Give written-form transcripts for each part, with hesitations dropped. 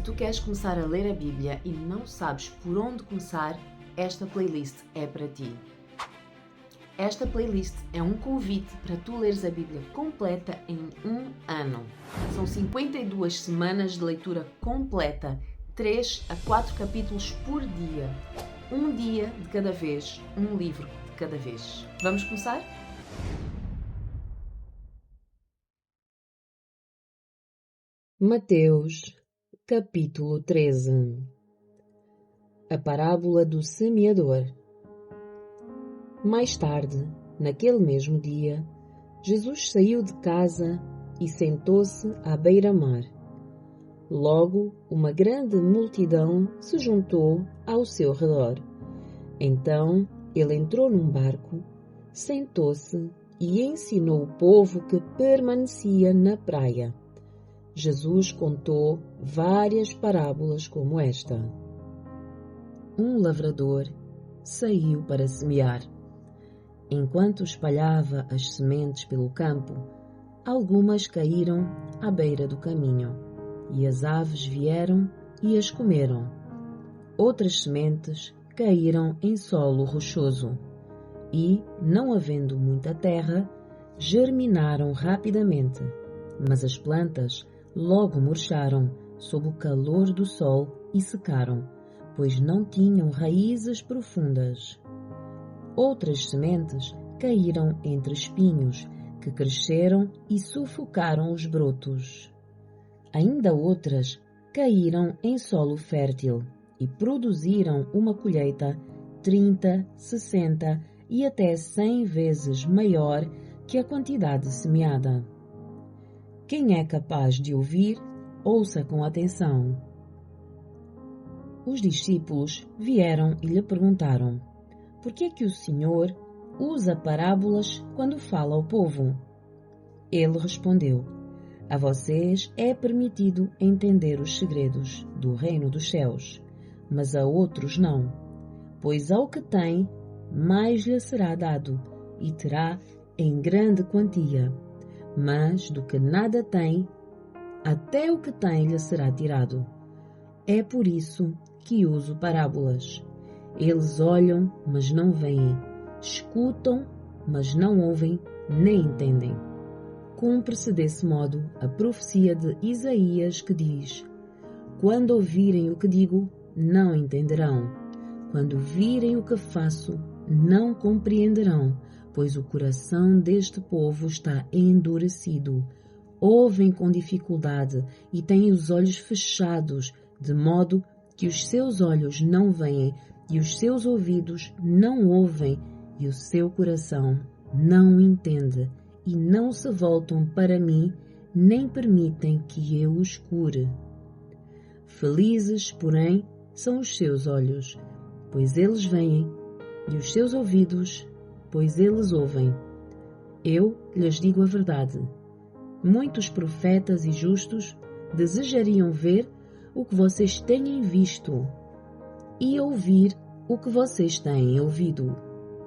Se tu queres começar a ler a Bíblia e não sabes por onde começar, esta playlist é para ti. Esta playlist é um convite para tu leres a Bíblia completa em um ano. São 52 semanas de leitura completa, 3 a 4 capítulos por dia. Um dia de cada vez, um livro de cada vez. Vamos começar? Mateus, capítulo 13. A parábola do semeador. Mais tarde, naquele mesmo dia, Jesus saiu de casa e sentou-se à beira-mar. Logo, uma grande multidão se juntou ao seu redor. Então, ele entrou num barco, sentou-se e ensinou o povo que permanecia na praia. Jesus contou várias parábolas como esta. Um lavrador saiu para semear. Enquanto espalhava as sementes pelo campo, algumas caíram à beira do caminho, e as aves vieram e as comeram. Outras sementes caíram em solo rochoso, e, não havendo muita terra, germinaram rapidamente, mas as plantas logo murcharam sob o calor do sol e secaram, pois não tinham raízes profundas. Outras sementes caíram entre espinhos, que cresceram e sufocaram os brotos. Ainda outras caíram em solo fértil e produziram uma colheita 30, 60 e até 100 vezes maior que a quantidade semeada. Quem é capaz de ouvir, ouça com atenção. Os discípulos vieram e lhe perguntaram: por que é que o Senhor usa parábolas quando fala ao povo? Ele respondeu: a vocês é permitido entender os segredos do reino dos céus, mas a outros não. Pois ao que tem, mais lhe será dado, e terá em grande quantia. Mas do que nada tem, até o que tem lhe será tirado. É por isso que uso parábolas. Eles olham, mas não veem, escutam, mas não ouvem, nem entendem. Cumpre-se desse modo a profecia de Isaías que diz: quando ouvirem o que digo, não entenderão. Quando virem o que faço, não compreenderão, pois o coração deste povo está endurecido. Ouvem com dificuldade e têm os olhos fechados, de modo que os seus olhos não veem, e os seus ouvidos não ouvem, e o seu coração não entende, e não se voltam para mim, nem permitem que eu os cure. Felizes, porém, são os seus olhos, pois eles veem, e os seus ouvidos, pois eles ouvem. Eu lhes digo a verdade. Muitos profetas e justos desejariam ver o que vocês têm visto e ouvir o que vocês têm ouvido,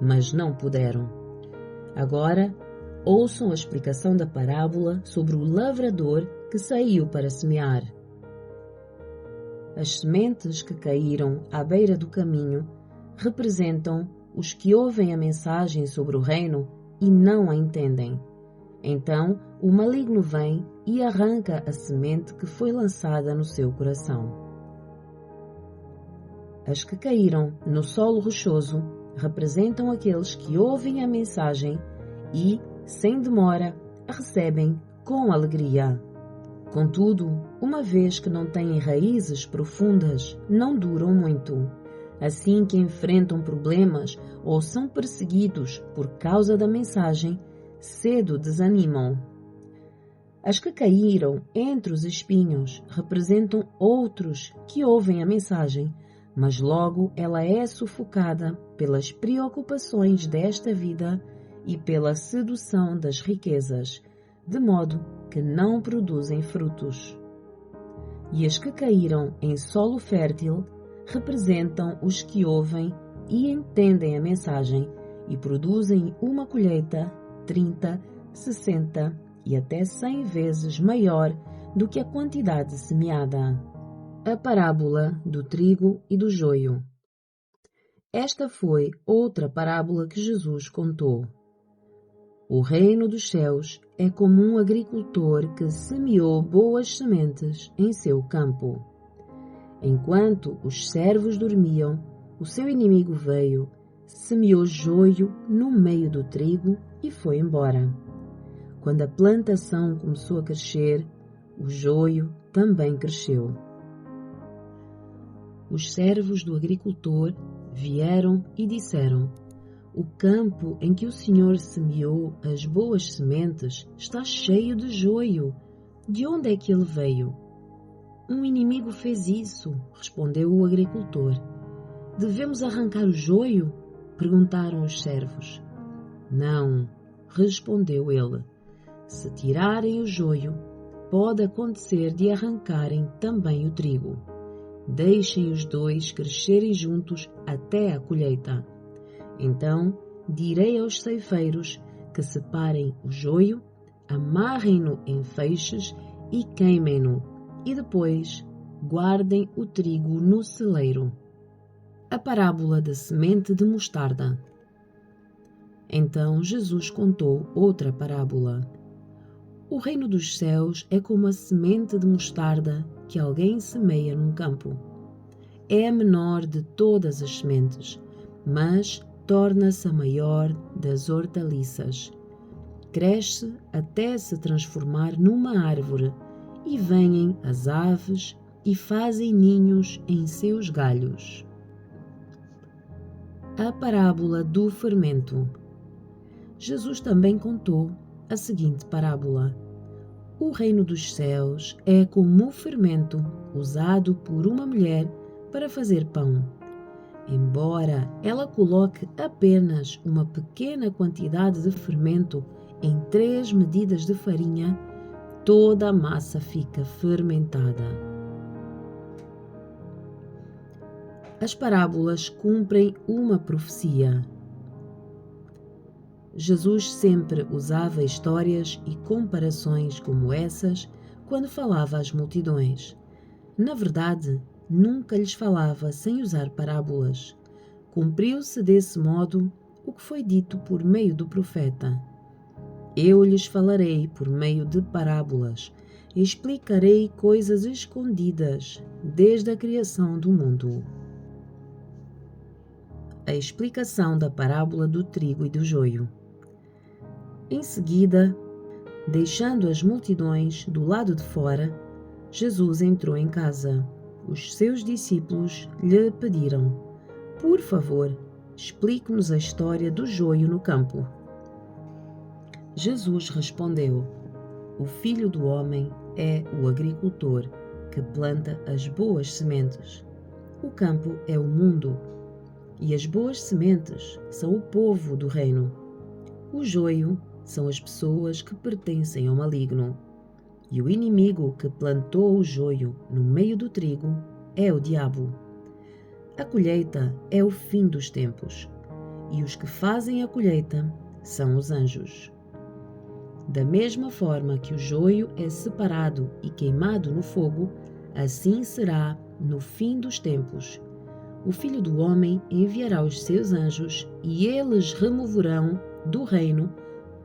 mas não puderam. Agora, ouçam a explicação da parábola sobre o lavrador que saiu para semear. As sementes que caíram à beira do caminho representam os que ouvem a mensagem sobre o reino e não a entendem. Então, o maligno vem e arranca a semente que foi lançada no seu coração. As que caíram no solo rochoso representam aqueles que ouvem a mensagem e, sem demora, a recebem com alegria. Contudo, uma vez que não têm raízes profundas, não duram muito. Assim que enfrentam problemas ou são perseguidos por causa da mensagem, cedo desanimam. As que caíram entre os espinhos representam outros que ouvem a mensagem, mas logo ela é sufocada pelas preocupações desta vida e pela sedução das riquezas, de modo que não produzem frutos. E as que caíram em solo fértil representam os que ouvem e entendem a mensagem e produzem uma colheita 30, 60 e até 100 vezes maior do que a quantidade semeada. A parábola do trigo e do joio. Esta foi outra parábola que Jesus contou. O reino dos céus é como um agricultor que semeou boas sementes em seu campo. Enquanto os servos dormiam, o seu inimigo veio, semeou joio no meio do trigo e foi embora. Quando a plantação começou a crescer, o joio também cresceu. Os servos do agricultor vieram e disseram: o campo em que o Senhor semeou as boas sementes está cheio de joio. De onde é que ele veio? Um inimigo fez isso, respondeu o agricultor. Devemos arrancar o joio? Perguntaram os servos. Não, respondeu ele. Se tirarem o joio, pode acontecer de arrancarem também o trigo. Deixem os dois crescerem juntos até a colheita. Então direi aos ceifeiros que separem o joio, amarrem-no em feixes e queimem-no, e depois guardem o trigo no celeiro. A parábola da semente de mostarda. Então Jesus contou outra parábola. O reino dos céus é como a semente de mostarda que alguém semeia num campo. É a menor de todas as sementes, mas torna-se a maior das hortaliças. Cresce até se transformar numa árvore, e vêm as aves e fazem ninhos em seus galhos. A parábola do fermento. Jesus também contou a seguinte parábola. O reino dos céus é como o fermento usado por uma mulher para fazer pão. Embora ela coloque apenas uma pequena quantidade de fermento em 3 medidas de farinha, toda a massa fica fermentada. As parábolas cumprem uma profecia. Jesus sempre usava histórias e comparações como essas quando falava às multidões. Na verdade, nunca lhes falava sem usar parábolas. Cumpriu-se desse modo o que foi dito por meio do profeta. Eu lhes falarei por meio de parábolas, e explicarei coisas escondidas desde a criação do mundo. A explicação da parábola do trigo e do joio. Em seguida, deixando as multidões do lado de fora, Jesus entrou em casa. Os seus discípulos lhe pediram: por favor, explique-nos a história do joio no campo. Jesus respondeu: o Filho do Homem é o agricultor que planta as boas sementes. O campo é o mundo, e as boas sementes são o povo do reino. O joio são as pessoas que pertencem ao maligno. E o inimigo que plantou o joio no meio do trigo é o diabo. A colheita é o fim dos tempos, e os que fazem a colheita são os anjos. Da mesma forma que o joio é separado e queimado no fogo, assim será no fim dos tempos. O Filho do Homem enviará os seus anjos, e eles removerão do reino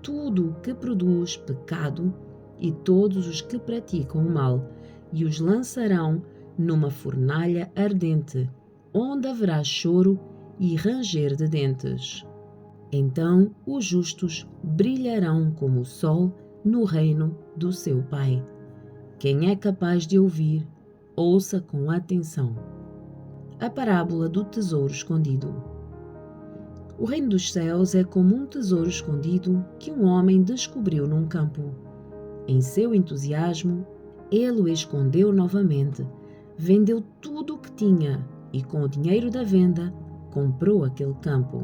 tudo o que produz pecado e todos os que praticam o mal, e os lançarão numa fornalha ardente, onde haverá choro e ranger de dentes. Então os justos brilharão como o sol no reino do seu Pai. Quem é capaz de ouvir, ouça com atenção. A parábola do tesouro escondido. O reino dos céus é como um tesouro escondido que um homem descobriu num campo. Em seu entusiasmo, ele o escondeu novamente, vendeu tudo o que tinha e, com o dinheiro da venda, comprou aquele campo.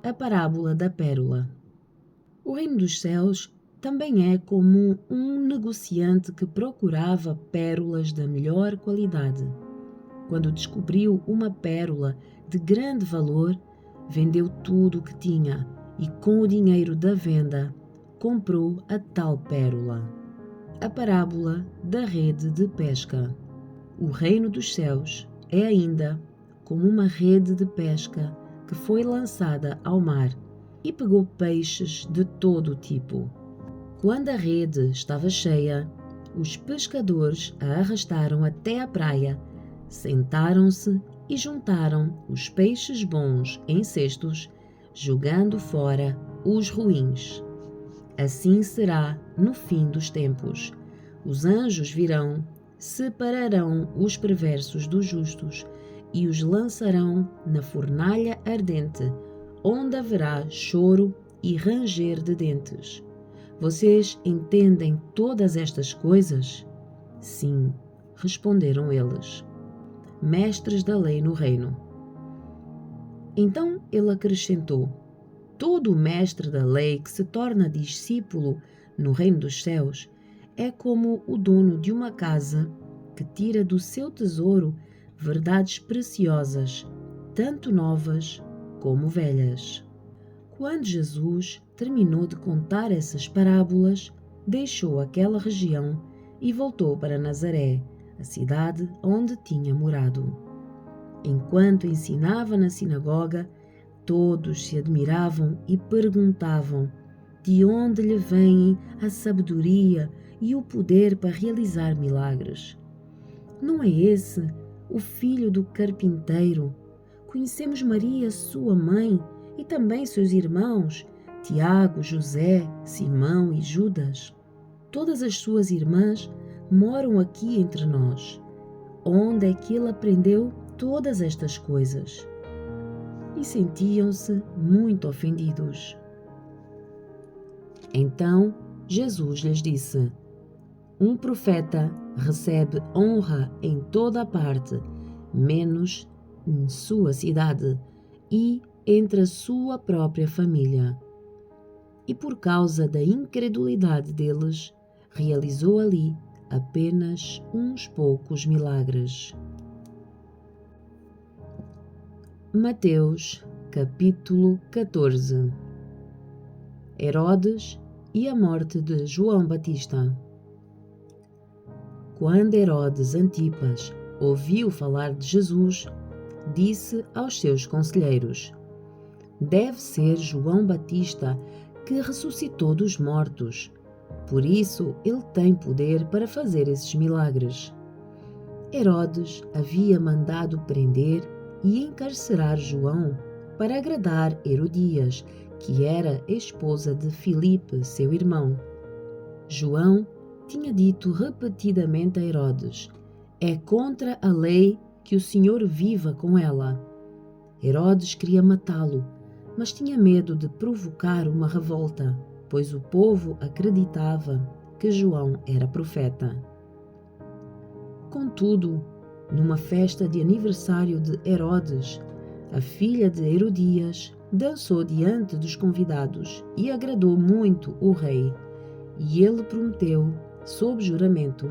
A parábola da pérola. O reino dos céus também é como um negociante que procurava pérolas da melhor qualidade. Quando descobriu uma pérola de grande valor, vendeu tudo o que tinha e, com o dinheiro da venda, comprou a tal pérola. A parábola da rede de pesca. O reino dos céus é ainda como uma rede de pesca que foi lançada ao mar e pegou peixes de todo o tipo. Quando a rede estava cheia, os pescadores a arrastaram até à praia, sentaram-se e juntaram os peixes bons em cestos, jogando fora os ruins. Assim será no fim dos tempos. Os anjos virão, separarão os perversos dos justos e os lançarão na fornalha ardente, onde haverá choro e ranger de dentes. Vocês entendem todas estas coisas? Sim, responderam eles. Mestres da lei no reino. Então ele acrescentou: todo mestre da lei que se torna discípulo no reino dos céus é como o dono de uma casa que tira do seu tesouro verdades preciosas, tanto novas como velhas. Quando Jesus terminou de contar essas parábolas, deixou aquela região e voltou para Nazaré, a cidade onde tinha morado. Enquanto ensinava na sinagoga, todos se admiravam e perguntavam de onde lhe vem a sabedoria e o poder para realizar milagres. Não é esse o filho do carpinteiro? Conhecemos Maria, sua mãe, e também seus irmãos, Tiago, José, Simão e Judas. Todas as suas irmãs moram aqui entre nós. Onde é que ele aprendeu todas estas coisas? E sentiam-se muito ofendidos. Então Jesus lhes disse: um profeta recebe honra em toda a parte, menos em sua cidade e entre a sua própria família. E por causa da incredulidade deles, realizou ali apenas uns poucos milagres. Mateus, capítulo 14. Herodes e a morte de João Batista. Quando Herodes Antipas ouviu falar de Jesus, disse aos seus conselheiros: deve ser João Batista que ressuscitou dos mortos. Por isso ele tem poder para fazer esses milagres. Herodes havia mandado prender e encarcerar João para agradar Herodias, que era esposa de Filipe, seu irmão. João tinha dito repetidamente a Herodes: é contra a lei que o Senhor viva com ela. Herodes queria matá-lo, mas tinha medo de provocar uma revolta, pois o povo acreditava que João era profeta. Contudo, numa festa de aniversário de Herodes, a filha de Herodias dançou diante dos convidados e agradou muito o rei, e ele prometeu, sob juramento,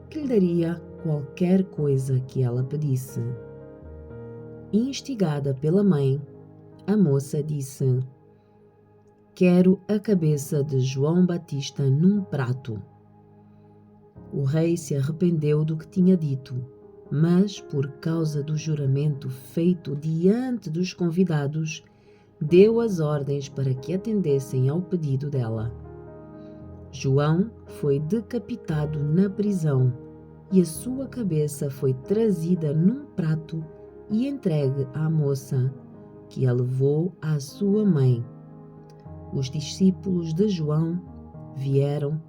que lhe daria qualquer coisa que ela pedisse. Instigada pela mãe, a moça disse: quero a cabeça de João Batista num prato. O rei se arrependeu do que tinha dito, mas, por causa do juramento feito diante dos convidados, deu as ordens para que atendessem ao pedido dela. João foi decapitado na prisão e a sua cabeça foi trazida num prato e entregue à moça, que a levou à sua mãe. Os discípulos de João vieram,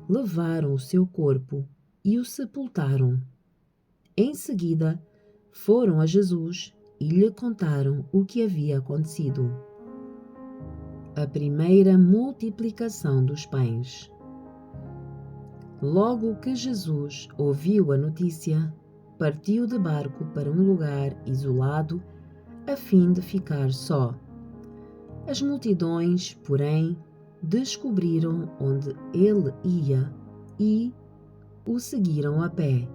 levaram o seu corpo e o sepultaram. Em seguida, foram a Jesus e lhe contaram o que havia acontecido. A primeira multiplicação dos pães. Logo que Jesus ouviu a notícia, partiu de barco para um lugar isolado, a fim de ficar só. As multidões, porém, descobriram onde ele ia e o seguiram a pé,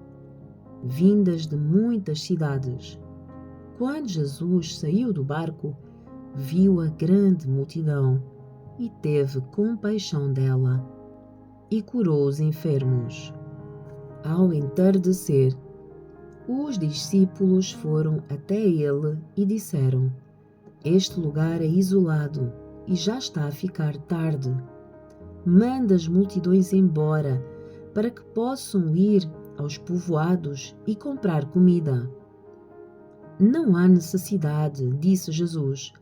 vindas de muitas cidades. Quando Jesus saiu do barco, viu a grande multidão e teve compaixão dela e curou os enfermos. Ao entardecer, Os discípulos foram até ele e disseram: Este lugar é isolado e já está a ficar tarde. Manda as multidões embora, para que possam ir aos povoados e comprar comida. Não há necessidade, disse Jesus.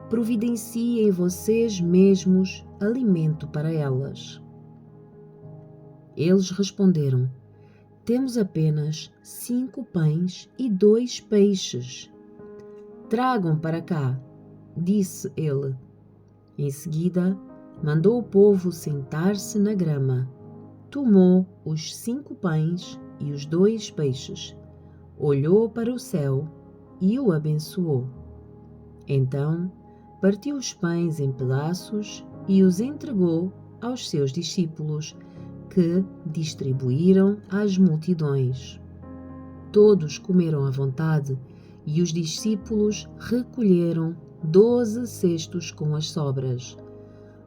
Providenciem vocês mesmos alimento para elas. Eles responderam: Temos apenas 5 pães e 2 peixes. Tragam para cá, disse ele. Em seguida, mandou o povo sentar-se na grama. Tomou os 5 pães e os 2 peixes, olhou para o céu e o abençoou. Então, partiu os pães em pedaços e os entregou aos seus discípulos, que distribuíram às multidões. Todos comeram à vontade e os discípulos recolheram 12 cestos com as sobras.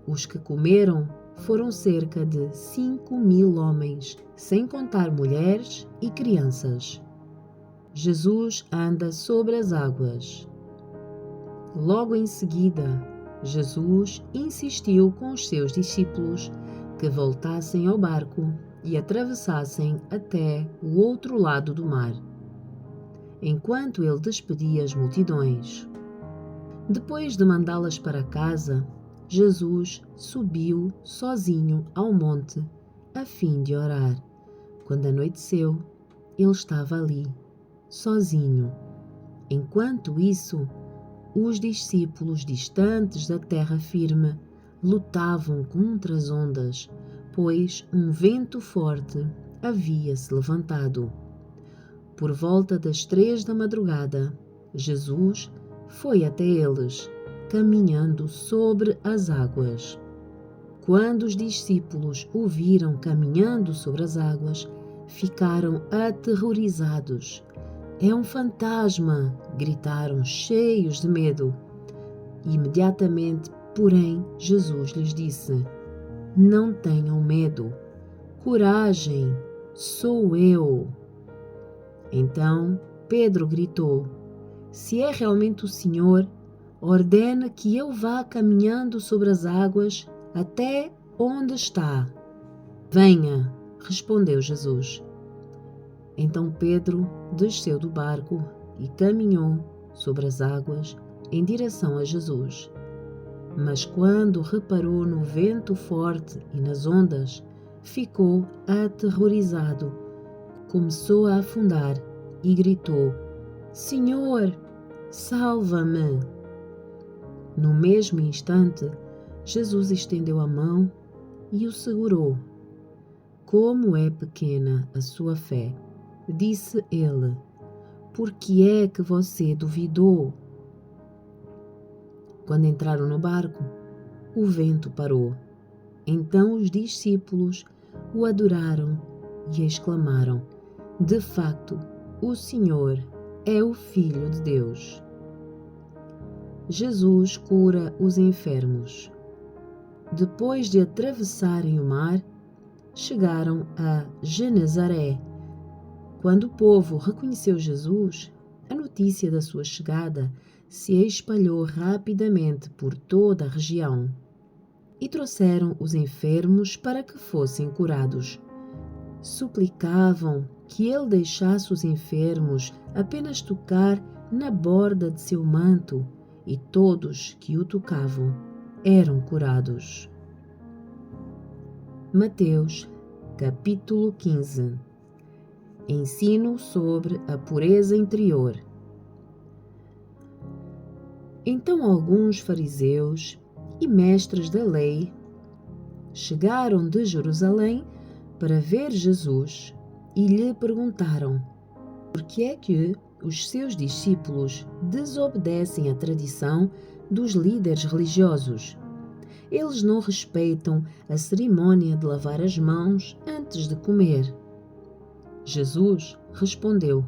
Os que comeram foram cerca de 5.000 homens, sem contar mulheres e crianças. Jesus anda sobre as águas. Logo em seguida, Jesus insistiu com os seus discípulos que voltassem ao barco e atravessassem até o outro lado do mar, enquanto ele despedia as multidões. Depois de mandá-las para casa, Jesus subiu sozinho ao monte a fim de orar. Quando anoiteceu, ele estava ali, sozinho. Enquanto isso, os discípulos distantes da terra firme lutavam contra as ondas, pois um vento forte havia se levantado. Por volta das 3 da madrugada, Jesus foi até eles, caminhando sobre as águas. Quando os discípulos o viram caminhando sobre as águas, ficaram aterrorizados. É um fantasma! Gritaram, cheios de medo. Imediatamente, porém, Jesus lhes disse: Não tenham medo. Coragem! Sou eu! Então Pedro gritou: Se é realmente o Senhor, ordena que eu vá caminhando sobre as águas até onde está. Venha! Respondeu Jesus. Então Pedro desceu do barco e caminhou sobre as águas em direção a Jesus. Mas quando reparou no vento forte e nas ondas, ficou aterrorizado. Começou a afundar e gritou: Senhor, salva-me! No mesmo instante, Jesus estendeu a mão e o segurou. Como é pequena a sua fé, disse ele. Por que é que você duvidou? Quando entraram no barco, o vento parou. Então os discípulos o adoraram e exclamaram: De facto, o Senhor é o Filho de Deus. Jesus cura os enfermos. Depois de atravessarem o mar, chegaram a Genezaré. Quando o povo reconheceu Jesus, a notícia da sua chegada se espalhou rapidamente por toda a região. E trouxeram os enfermos para que fossem curados. Suplicavam que ele deixasse os enfermos apenas tocar na borda de seu manto, e todos que o tocavam eram curados. Mateus, capítulo 15. Ensino sobre a pureza interior. Então alguns fariseus e mestres da lei chegaram de Jerusalém para ver Jesus e lhe perguntaram: por que é que os seus discípulos desobedecem à tradição dos líderes religiosos? Eles não respeitam a cerimônia de lavar as mãos antes de comer. Jesus respondeu: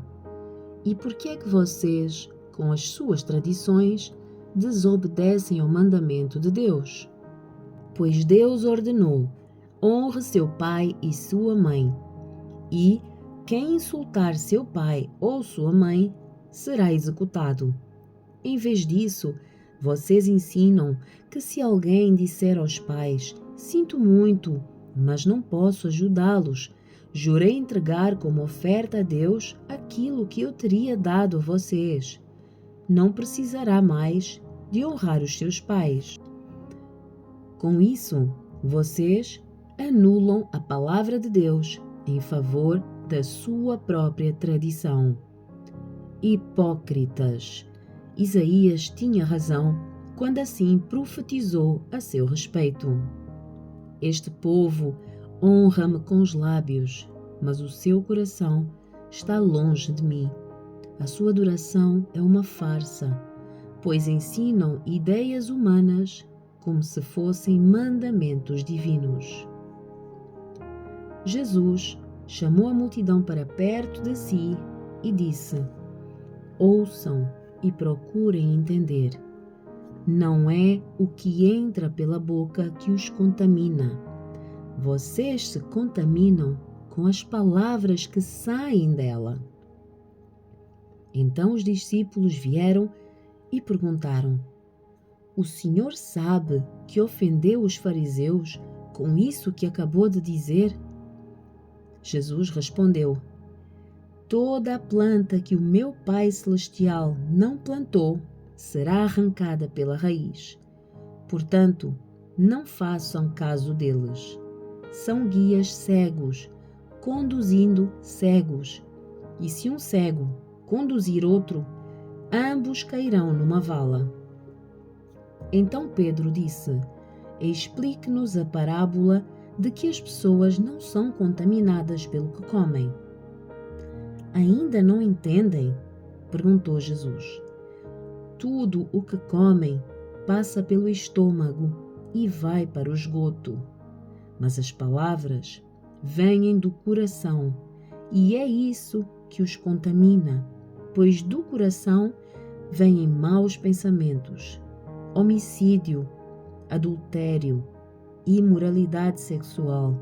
E por que é que vocês, com as suas tradições, desobedecem ao mandamento de Deus? Pois Deus ordenou: honre seu pai e sua mãe, e quem insultar seu pai ou sua mãe será executado. Em vez disso, vocês ensinam que se alguém disser aos pais: "Sinto muito, mas não posso ajudá-los. Jurei entregar como oferta a Deus aquilo que eu teria dado a vocês", não precisará mais de honrar os seus pais. Com isso, vocês anulam a palavra de Deus em favor da sua própria tradição. Hipócritas! Isaías tinha razão quando assim profetizou a seu respeito. Este povo honra-me com os lábios, mas o seu coração está longe de mim. A sua adoração é uma farsa, pois ensinam ideias humanas como se fossem mandamentos divinos. Jesus chamou a multidão para perto de si e disse: "Ouçam e procurem entender. Não é o que entra pela boca que os contamina. Vocês se contaminam com as palavras que saem dela." Então os discípulos vieram e perguntaram: "O Senhor sabe que ofendeu os fariseus com isso que acabou de dizer?" Jesus respondeu: "Toda a planta que o meu Pai Celestial não plantou será arrancada pela raiz. Portanto, não façam caso deles. São guias cegos, conduzindo cegos. E se um cego conduzir outro, ambos cairão numa vala." Então Pedro disse: "Explique-nos a parábola de que as pessoas não são contaminadas pelo que comem." "Ainda não entendem?" perguntou Jesus. "Tudo o que comem passa pelo estômago e vai para o esgoto. Mas as palavras vêm do coração, e é isso que os contamina, pois do coração vêm maus pensamentos, homicídio, adultério, imoralidade sexual,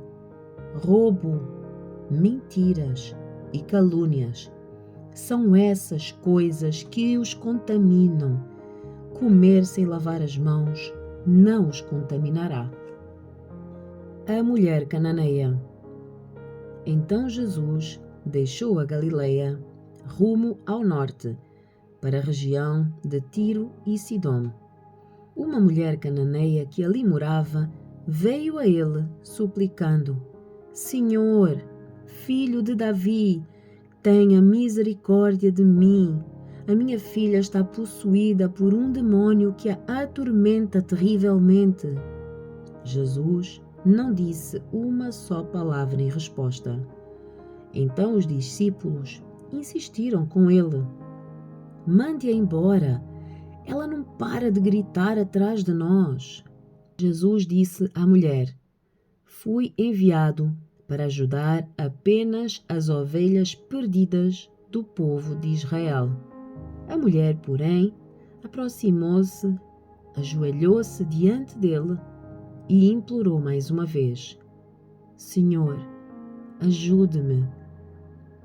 roubo, mentiras e calúnias. São essas coisas que os contaminam. Comer sem lavar as mãos não os contaminará." A mulher cananeia. Então Jesus deixou a Galileia, rumo ao norte, para a região de Tiro e Sidom. Uma mulher cananeia que ali morava veio a ele suplicando: "Senhor, filho de Davi, tenha misericórdia de mim. A minha filha está possuída por um demônio que a atormenta terrivelmente." Jesus não disse uma só palavra em resposta. Então os discípulos insistiram com ele: "Mande-a embora. Ela não para de gritar atrás de nós." Jesus disse à mulher: "Fui enviado para ajudar apenas as ovelhas perdidas do povo de Israel." A mulher, porém, aproximou-se, ajoelhou-se diante dele e implorou mais uma vez: "Senhor, ajude-me."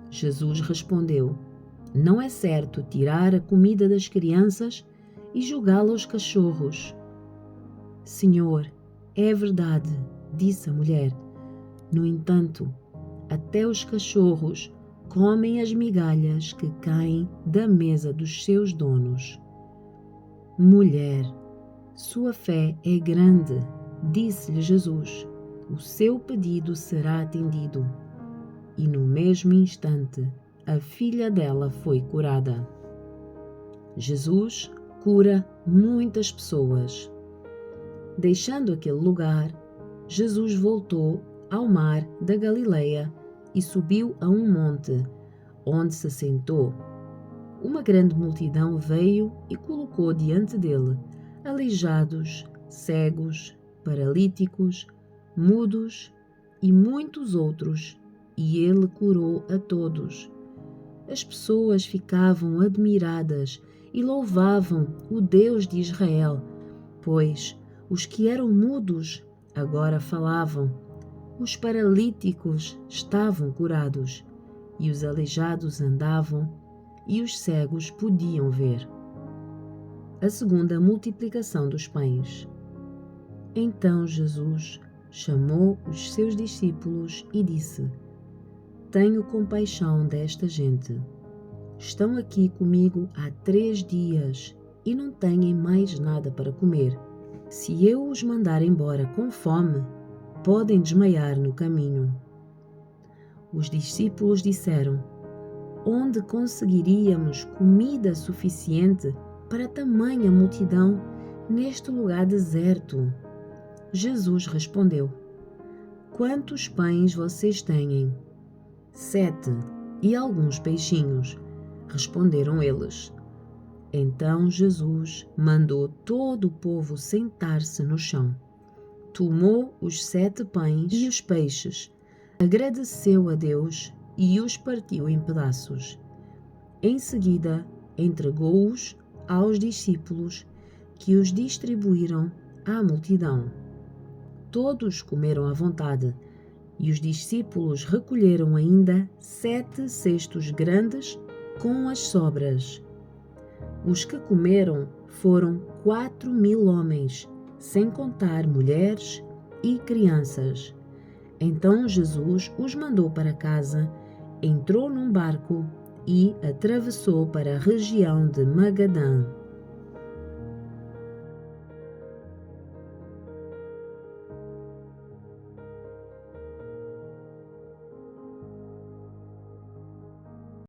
Jesus respondeu: "Não é certo tirar a comida das crianças e jogá-la aos cachorros." "Senhor, é verdade", disse a mulher. "No entanto, até os cachorros comem as migalhas que caem da mesa dos seus donos." "Mulher, sua fé é grande", disse-lhe Jesus. "O seu pedido será atendido." E no mesmo instante, a filha dela foi curada. Jesus cura muitas pessoas. Deixando aquele lugar, Jesus voltou ao mar da Galileia e subiu a um monte, onde se sentou. Uma grande multidão veio e colocou diante dele aleijados, cegos, paralíticos, mudos e muitos outros, e ele curou a todos. As pessoas ficavam admiradas e louvavam o Deus de Israel, pois os que eram mudos agora falavam, os paralíticos estavam curados e os aleijados andavam, e os cegos podiam ver. A segunda multiplicação dos pães. Então Jesus chamou os seus discípulos e disse: Tenho compaixão desta gente. Estão aqui comigo há 3 dias e não têm mais nada para comer. Se eu os mandar embora com fome, podem desmaiar no caminho. Os discípulos disseram: Onde conseguiríamos comida suficiente para tamanha multidão neste lugar deserto? Jesus respondeu: Quantos pães vocês têm? 7, e alguns peixinhos, responderam eles. Então Jesus mandou todo o povo sentar-se no chão. Tomou os 7 pães e os peixes, agradeceu a Deus e os partiu em pedaços. Em seguida, entregou-os aos discípulos, que os distribuíram à multidão. Todos comeram à vontade, e os discípulos recolheram ainda 7 cestos grandes com as sobras. Os que comeram foram 4.000 homens, sem contar mulheres e crianças. Então Jesus os mandou para casa, entrou num barco e atravessou para a região de Magadã.